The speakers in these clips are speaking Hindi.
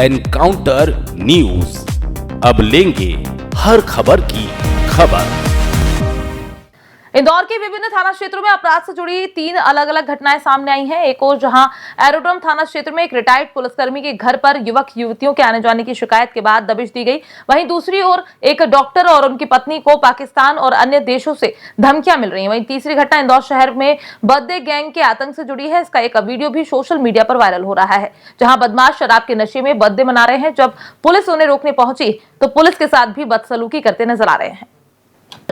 एनकाउंटर न्यूज, अब लेंगे हर खबर की खबर। इंदौर के विभिन्न थाना क्षेत्रों में अपराध से जुड़ी 3 अलग अलग घटनाएं सामने आई हैं। एक और जहां एरोड्रम थाना क्षेत्र में एक रिटायर्ड पुलिसकर्मी के घर पर युवक युवतियों के आने जाने की शिकायत के बाद दबिश दी गई। वहीं दूसरी ओर एक डॉक्टर और उनकी पत्नी को पाकिस्तान और अन्य देशों से धमकियां मिल रही हैं। वहीं तीसरी घटना इंदौर शहर में बर्थडे गैंग के आतंक से जुड़ी है। इसका एक वीडियो भी सोशल मीडिया पर वायरल हो रहा है, जहां बदमाश शराब के नशे में बर्थडे मना रहे हैं। जब पुलिस उन्हें रोकने पहुंची तो पुलिस के साथ भी बदसलूकी करते नजर आ रहे हैं।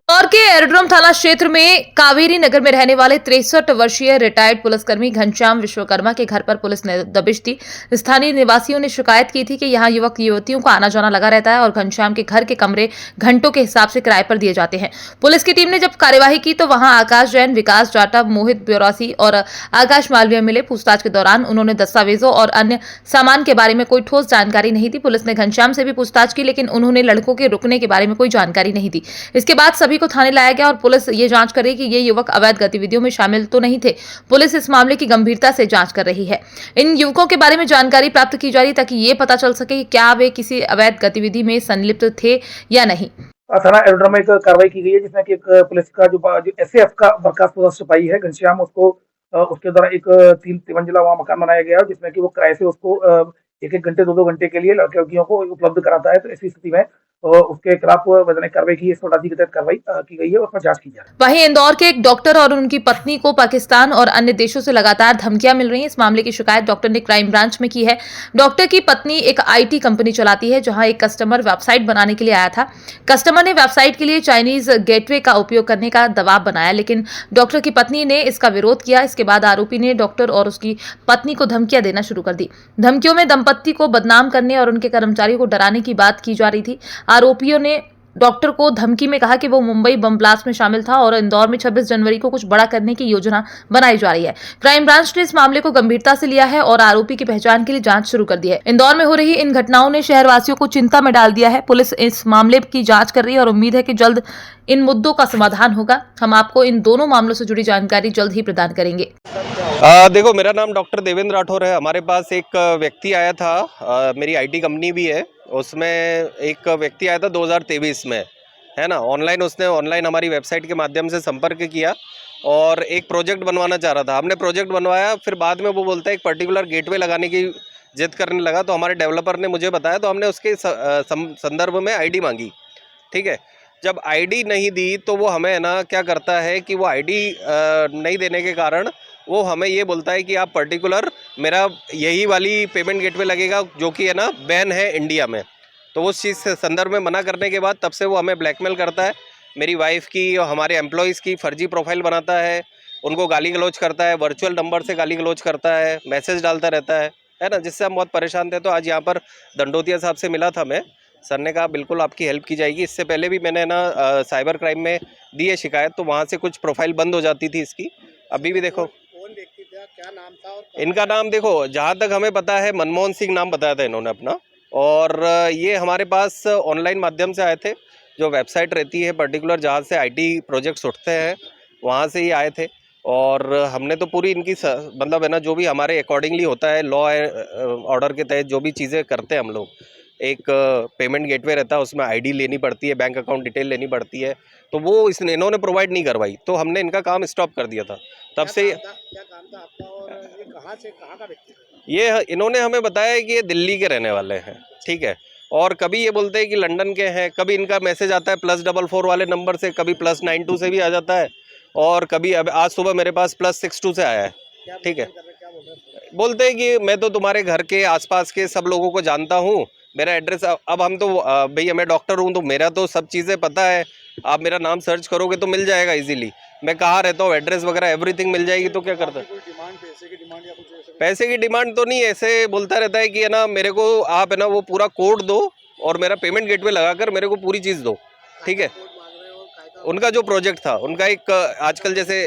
इंदौर के एरोड्रम थाना क्षेत्र में कावेरी नगर में रहने वाले 63 वर्षीय रिटायर्ड पुलिसकर्मी घनश्याम विश्वकर्मा के घर पर पुलिस ने दबिश दी। स्थानीय निवासियों ने शिकायत की थी कि यहां युवक युवतियों का आना जाना लगा रहता है और घनश्याम के घर के कमरे घंटों के हिसाब से किराए पर दिए जाते हैं। पुलिस की टीम ने जब कार्यवाही की तो वहां आकाश जैन, विकास जाटव, मोहित ब्योरासी और आकाश मालवीय मिले। पूछताछ के दौरान उन्होंने दस्तावेजों और अन्य सामान के बारे में कोई ठोस जानकारी नहीं दी। पुलिस ने घनश्याम से भी पूछताछ की, लेकिन उन्होंने लड़कों के रुकने के बारे में कोई जानकारी नहीं दी। इसके बाद सभी को थाने लाया गया और पुलिस ये जांच कर रही कि ये युवक अवैध गतिविधियों में शामिल तो नहीं थे। पुलिस इस मामले की गंभीरता से जांच कर रही है। इन युवकों के बारे में जानकारी प्राप्त की जा रही ताकि ये पता चल सके कि क्या वे किसी अवैध गतिविधि में संलिप्त थे या नहीं। थाना एरोड्रम में एक कार्रवाई की गई है, जिसमें कि एक पुलिस का जो एसएएफ का बर्खास्त सिपाही है घनश्याम, उसको उसके द्वारा एक 3 मंजिला वहाँ मकान बनाया गया है, जिसमें कि वो किराए से उसको 1-1 घंटे 2-2 घंटे के लिए लड़के लड़कियों को उपलब्ध कराता है। तो ऐसी स्थिति में उसके खिलाफ वैधानिक कार्रवाई की, 180 के तहत कार्रवाई की गई है और उसमें जांच की जा रही है। वहीं इंदौर के एक डॉक्टर और उनकी पत्नी को पाकिस्तान और अन्य देशों से लगातार धमकियां मिल रही हैं। इस मामले की शिकायत डॉक्टर ने क्राइम ब्रांच में की है। डॉक्टर की पत्नी एक आईटी कंपनी चलाती है, जहां एक कस्टमर वेबसाइट बनाने के लिए आया था। कस्टमर ने वेबसाइट के लिए चाइनीज गेटवे का उपयोग करने का दबाव बनाया, लेकिन डॉक्टर की पत्नी ने इसका विरोध किया। इसके बाद आरोपी ने डॉक्टर और उसकी पत्नी को धमकियां देना शुरू कर दी। धमकियों में दंपत्ति को बदनाम करने और उनके कर्मचारियों को डराने की बात की जा रही थी। आरोपियों ने डॉक्टर को धमकी में कहा कि वो मुंबई बम ब्लास्ट में शामिल था और इंदौर में 26 जनवरी को कुछ बड़ा करने की योजना बनाई जा रही है। क्राइम ब्रांच ने इस मामले को गंभीरता से लिया है और आरोपी की पहचान के लिए जांच शुरू कर दी है। इंदौर में हो रही इन घटनाओं ने शहरवासियों को चिंता में डाल दिया है। पुलिस इस मामले की जांच कर रही है और उम्मीद है कि जल्द इन मुद्दों का समाधान होगा। हम आपको इन दोनों मामलों से जुड़ी जानकारी जल्द ही प्रदान करेंगे। देखो, मेरा नाम डॉक्टर देवेंद्र राठौर है। हमारे पास एक व्यक्ति आया था, मेरी आईटी कंपनी भी है, उसमें एक व्यक्ति आया था 2023 में, है ना। उसने ऑनलाइन हमारी वेबसाइट के माध्यम से संपर्क किया और एक प्रोजेक्ट बनवाना चाह रहा था। हमने प्रोजेक्ट बनवाया, फिर बाद में वो बोलता है एक पर्टिकुलर गेटवे लगाने की जिद करने लगा। तो हमारे डेवलपर ने मुझे बताया, तो हमने उसके संदर्भ में आईडी मांगी। ठीक है, जब आईडी नहीं दी तो वो हमें ना क्या करता है कि वो आईडी नहीं देने के कारण वो हमें ये बोलता है कि आप पर्टिकुलर मेरा यही वाली पेमेंट गेटवे लगेगा, जो कि है ना बैन है इंडिया में। तो उस चीज़ से संदर्भ में मना करने के बाद तब से वो हमें ब्लैकमेल करता है। मेरी वाइफ की और हमारे एम्प्लॉयज़ की फर्जी प्रोफाइल बनाता है, उनको गाली गलौज करता है, वर्चुअल नंबर से गाली गलौज करता है, मैसेज डालता रहता है ना, जिससे हम बहुत परेशान थे। तो आज यहाँ पर दंडोतिया साहब से मिला था मैं, सर ने कहा बिल्कुल आपकी हेल्प की जाएगी। इससे पहले भी मैंने ना साइबर क्राइम में दी है शिकायत, तो वहाँ से कुछ प्रोफाइल बंद हो जाती थी इसकी। अभी भी देखो, कौन व्यक्ति था, क्या नाम था और इनका नाम देखो, जहाँ तक हमें पता है मनमोहन सिंह नाम बताया था इन्होंने अपना। और ये हमारे पास ऑनलाइन माध्यम से आए थे, जो वेबसाइट रहती है पर्टिकुलर जहाँ से आईटी प्रोजेक्ट्स उठते हैं, वहाँ से ही आए थे। और हमने तो पूरी इनकी मतलब है ना, जो भी हमारे अकॉर्डिंगली होता है लॉ ऑर्डर के तहत जो भी चीज़ें करते हैं हम लोग, एक पेमेंट गेटवे रहता है, उसमें आईडी लेनी पड़ती है, बैंक अकाउंट डिटेल लेनी पड़ती है, तो वो इन्होंने प्रोवाइड नहीं करवाई, तो हमने इनका काम स्टॉप कर दिया था। तब से क्या काम था आपका और ये कहाँ का व्यक्ति था? ये इन्होंने हमें बताया है कि ये दिल्ली के रहने वाले हैं। ठीक है, और कभी ये बोलते हैं कि लंदन के हैं, कभी इनका मैसेज आता है +44 वाले नंबर से, कभी +92 से भी आ जाता है, और कभी अब आज सुबह मेरे पास +62 से आया है। ठीक है, बोलते हैं कि मैं तो तुम्हारे घर के आसपास के सब लोगों को जानता हूँ, मेरा एड्रेस, अब हम तो भैया मैं डॉक्टर हूँ तो मेरा तो सब चीज़ें पता है, आप मेरा नाम सर्च करोगे तो मिल जाएगा इजीली, मैं कहाँ रहता हूँ, एड्रेस वगैरह एवरीथिंग मिल जाएगी। तो क्या करता है, पैसे की डिमांड तो नहीं, ऐसे बोलता रहता है कि है ना मेरे को आप है ना वो पूरा कोड दो और मेरा पेमेंट गेटवे लगाकर मेरे को पूरी चीज़ दो। ठीक है, उनका जो प्रोजेक्ट था, उनका एक आजकल जैसे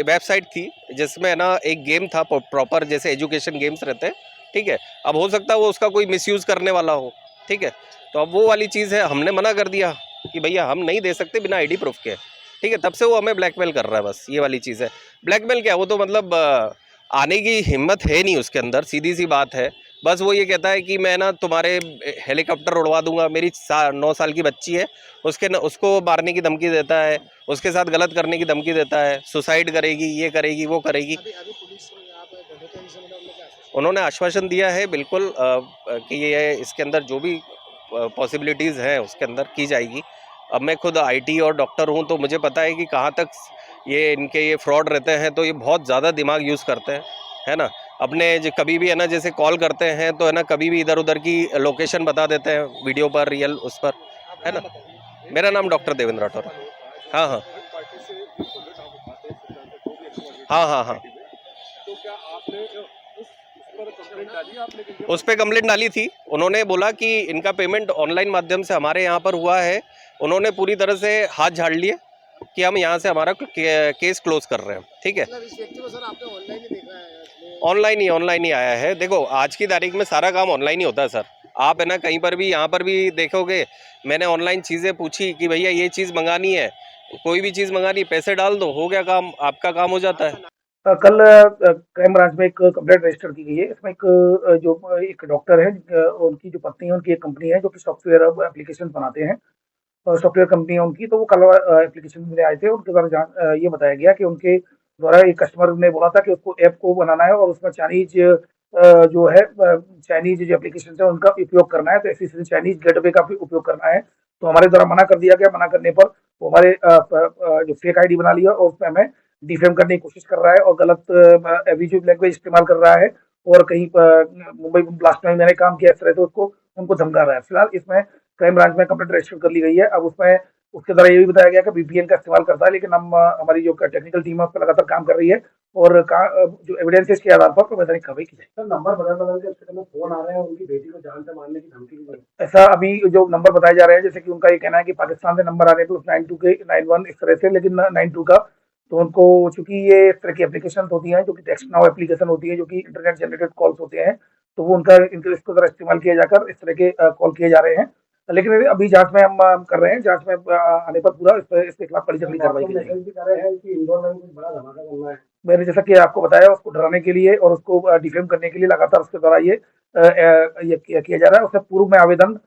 वेबसाइट थी जिसमें है ना एक गेम था प्रॉपर, जैसे एजुकेशन गेम्स रहते हैं। ठीक है, अब हो सकता है वो उसका कोई मिसयूज़ करने वाला हो। ठीक है, तो अब वो वाली चीज़ है, हमने मना कर दिया कि भैया हम नहीं दे सकते बिना आईडी प्रूफ के। ठीक है, तब से वो हमें ब्लैकमेल कर रहा है, बस ये वाली चीज़ है। ब्लैकमेल क्या, वो तो मतलब आने की हिम्मत है नहीं उसके अंदर, सीधी सी बात है। बस वो ये कहता है कि मैं ना तुम्हारे हेलीकॉप्टर उड़वा दूंगा। मेरी 9 साल की बच्ची है, उसको मारने की धमकी देता है, उसके साथ गलत करने की धमकी देता है, सुसाइड करेगी, ये करेगी, वो करेगी। अभी अभी पुलिस आप धंधों से मिला, उन्होंने आश्वासन दिया है बिल्कुल कि ये इसके अंदर जो भी पॉसिबिलिटीज़ हैं उसके अंदर की जाएगी। अब मैं खुद आईटी और डॉक्टर हूँ, तो मुझे पता है कि कहाँ तक ये फ्रॉड रहते हैं। तो ये बहुत ज़्यादा दिमाग यूज़ करते हैं, है ना। अपने कभी भी है ना, जैसे कॉल करते हैं तो है ना, कभी भी इधर उधर की लोकेशन बता देते हैं वीडियो पर, रियल उस पर, है ना। मेरा नाम डॉक्टर देवेंद्र राठौर है। हाँ हाँ हाँ हाँ हाँ, उस पर कंप्लेंट डाली थी। उन्होंने बोला कि इनका पेमेंट ऑनलाइन माध्यम से हमारे यहाँ पर हुआ है। उन्होंने पूरी तरह से हाथ झाड़ लिए कि हम यहाँ से हमारा केस क्लोज कर रहे हैं, ठीक है। मतलब इस व्यक्ति को सर आपने ऑनलाइन ही देखा है? ऑनलाइन ही आया है। देखो, आज की तारीख में सारा काम ऑनलाइन ही होता है सर। आप है ना, कहीं पर भी, यहाँ पर भी देखोगे, मैंने ऑनलाइन चीज़ें पूछी कि भैया ये चीज़ मंगानी है, कोई भी चीज़ मंगानी, पैसे डाल दो, हो गया काम, आपका काम हो जाता है। कल क्राइम ब्रांच में एक कंप्लेंट रजिस्टर की गई है। इसमें एक डॉक्टर है, उनकी जो पत्नी है, उनकी एक कंपनी है जो कि सॉफ्टवेयर एप्लीकेशन बनाते हैं, सॉफ्टवेयर कंपनी है उनकी। तो वो कल एप्लीकेशन में आए थे, उनके द्वारा ये बताया गया कि उनके द्वारा एक कस्टमर ने बोला था कि उसको ऐप को बनाना है और उसमें चाइनीज जो है चाइनीज जो एप्लीकेशन है उनका उपयोग करना है। तो ऐसी चाइनीज गेटवे का भी उपयोग करना है। तो हमारे द्वारा मना कर दिया गया। मना करने पर वो हमारे जो फेक आईडी बना लिया और उसमें हमें डिफेम करने की कोशिश कर रहा है और गलत एब्यूजिव लैंग्वेज इस्तेमाल कर रहा है और कहीं मुंबई ब्लास्ट में मैंने काम किया इस तरह से उनको धमका रहा है। फिलहाल इसमें क्राइम ब्रांच में कंप्लेंट रजिस्टर कर ली गई है। अब उसमें उसके द्वारा ये भी बताया गया कि VPN का इस्तेमाल करता है, लेकिन हम हमारी जो टेक्निकल टीम है उस पर लगातार काम कर रही है और जो एविडेंसेस के आधार पर वैधानिक कार्रवाई की जाए। नंबर बदल के उसके फोन आ रहे हैं, उनकी बेटी को जान से मारने की धमकी दी। ऐसा अभी जो नंबर बताए जा रहे हैं, जैसे कि उनका ये कहना है कि पाकिस्तान से नंबर आ रहे हैं +92 के 91 इस तरह से, लेकिन 92 का। तो उनको, चूंकि ये इस तरह की एप्लीकेशन होती हैं जो कि टेक्स्ट नाउ एप्लीकेशन होती है, जो कि इंटरनेट जनरेटेड कॉल्स होते हैं, तो वो इसको द्वारा इस्तेमाल किया जाकर इस तरह के कॉल किए जा रहे हैं। लेकिन अभी जांच में हम कर रहे हैं। जांच में आने पर पूरा इसके खिलाफ कड़ी से कड़ी कार्रवाई की जाएगी। मैंने जैसा कि आपको बताया, उसको डराने के लिए और उसको डिफेम करने के लिए लगातार उसके द्वारा ये किया जा रहा है। उसने पूर्व में आवेदन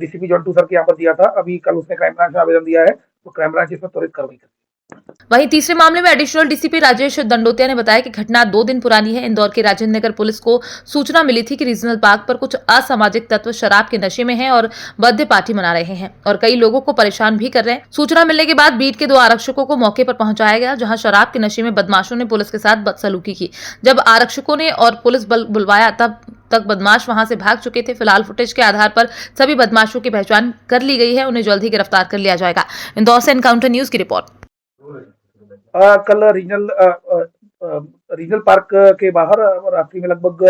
DCP जोन 2 सर के यहाँ पर दिया था। अभी कल उसने क्राइम ब्रांच में आवेदन दिया है, तो क्राइम ब्रांच इसमें त्वरित कार्रवाई करेगी। वहीं तीसरे मामले में एडिशनल डीसीपी राजेश दंडोतिया ने बताया कि घटना 2 दिन पुरानी है। इंदौर के राजेंद्र नगर पुलिस को सूचना मिली थी कि रीजनल पार्क पर कुछ असामाजिक तत्व शराब के नशे में हैं और बर्थडे पार्टी मना रहे हैं और कई लोगों को परेशान भी कर रहे हैं। सूचना मिलने के बाद बीट के 2 आरक्षकों को मौके पर पहुंचाया गया, जहां शराब के नशे में बदमाशों ने पुलिस के साथ बदसलूकी की। जब आरक्षकों ने और पुलिस बल बुलवाया तब तक बदमाश वहां से भाग चुके थे। फिलहाल फुटेज के आधार पर सभी बदमाशों की पहचान कर ली गई है। उन्हें जल्द ही गिरफ्तार कर लिया जाएगा। इंदौर से एनकाउंटर न्यूज की रिपोर्ट। कल रीजनल पार्क के बाहर रात्रि में लगभग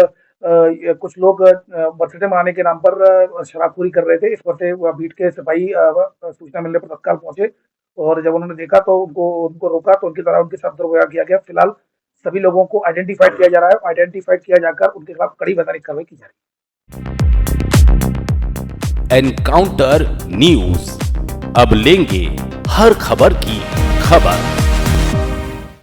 कुछ लोग बर्थडे मनाने के नाम पर शराबखोरी कर रहे थे। इस पर से बीट के सिपाही सूचना मिलने पर तत्काल पहुंचे और जब उन्होंने देखा तो उनको रोका, तो उनके द्वारा उनके साथ दुर्व्यवहार किया गया। फिलहाल सभी लोगों को आइडेंटिफाइड किया जा रहा है। आइडेंटिफाइड किया जाकर उनके खिलाफ कड़ी वैधानिक कार्रवाई की जा रही है। एनकाउंटर न्यूज, अब लेंगे हर खबर की खबर।